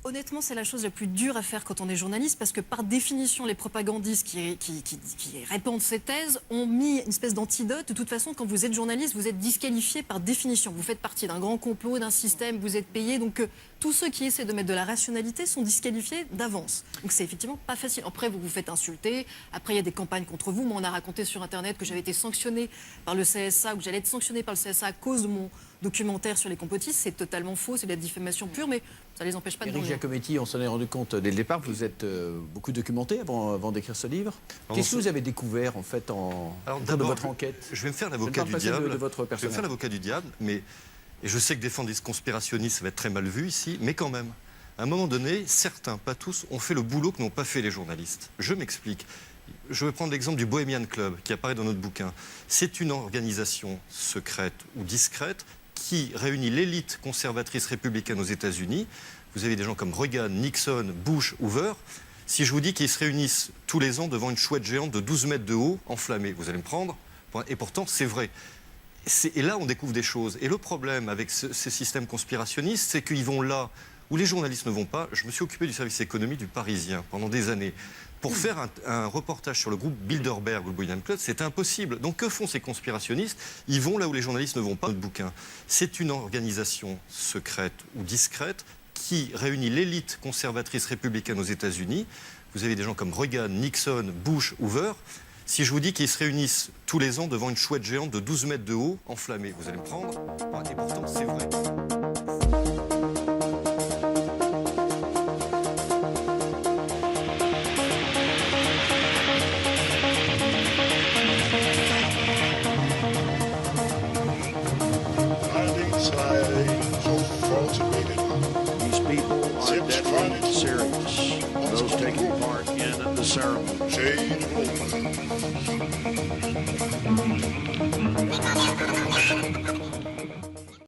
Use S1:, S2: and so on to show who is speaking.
S1: Honnêtement, c'est la chose la plus dure à faire quand on est journaliste, parce que par définition, les propagandistes qui répandent ces thèses ont mis une espèce d'antidote. De toute façon, quand vous êtes journaliste, vous êtes disqualifié par définition. Vous faites partie d'un grand complot, d'un système, vous êtes payé. Donc tous ceux qui essaient de mettre de la rationalité sont disqualifiés d'avance. Donc c'est effectivement pas facile. Après, vous vous faites insulter. Après, il y a des campagnes contre vous. Moi, on a raconté sur Internet que j'avais été sanctionné par le CSA, ou que j'allais être sanctionné par le CSA à cause de mon documentaire sur les complotistes. C'est totalement faux, c'est de la diffamation pure, mais ça ne les empêche pas de
S2: Éric
S1: dormir.
S2: Giacometti, on s'en est rendu compte dès le départ, vous êtes beaucoup documenté avant d'écrire ce livre. Qu'est-ce que vous avez découvert en fait au cours de votre enquête?
S3: Je vais me faire l'avocat du diable.
S2: De votre
S3: je vais me faire l'avocat du diable, mais et je sais que défendre des conspirationnistes, ça va être très mal vu ici, mais quand même, à un moment donné, certains, pas tous, ont fait le boulot que n'ont pas fait les journalistes. Je m'explique. Je vais prendre l'exemple du Bohemian Club, qui apparaît dans notre bouquin. C'est une organisation secrète ou discrète qui réunit l'élite conservatrice républicaine aux États-Unis. Vous avez des gens comme Reagan, Nixon, Bush, Hoover. Si je vous dis qu'ils se réunissent tous les ans devant une chouette géante de 12 mètres de haut, enflammée, vous allez me prendre. Et pourtant, c'est vrai. Et là, on découvre des choses. Et le problème avec ces systèmes conspirationnistes, c'est qu'ils vont là où les journalistes ne vont pas. Je me suis occupé du service économie du Parisien pendant des années. Pour faire un reportage sur le groupe Bilderberg ou le Bohemian Club, c'était impossible. Donc que font ces conspirationnistes? Ils vont là où les journalistes ne vont pas. Notre bouquin, c'est une organisation secrète ou discrète qui réunit l'élite conservatrice républicaine aux États-Unis. Vous avez des gens comme Reagan, Nixon, Bush, Hoover. Si je vous dis qu'ils se réunissent tous les ans devant une chouette géante de 12 mètres de haut, enflammée, vous allez me prendre. Et pourtant, c'est vrai.
S4: These people are deadly serious. Those taking part in the ceremony.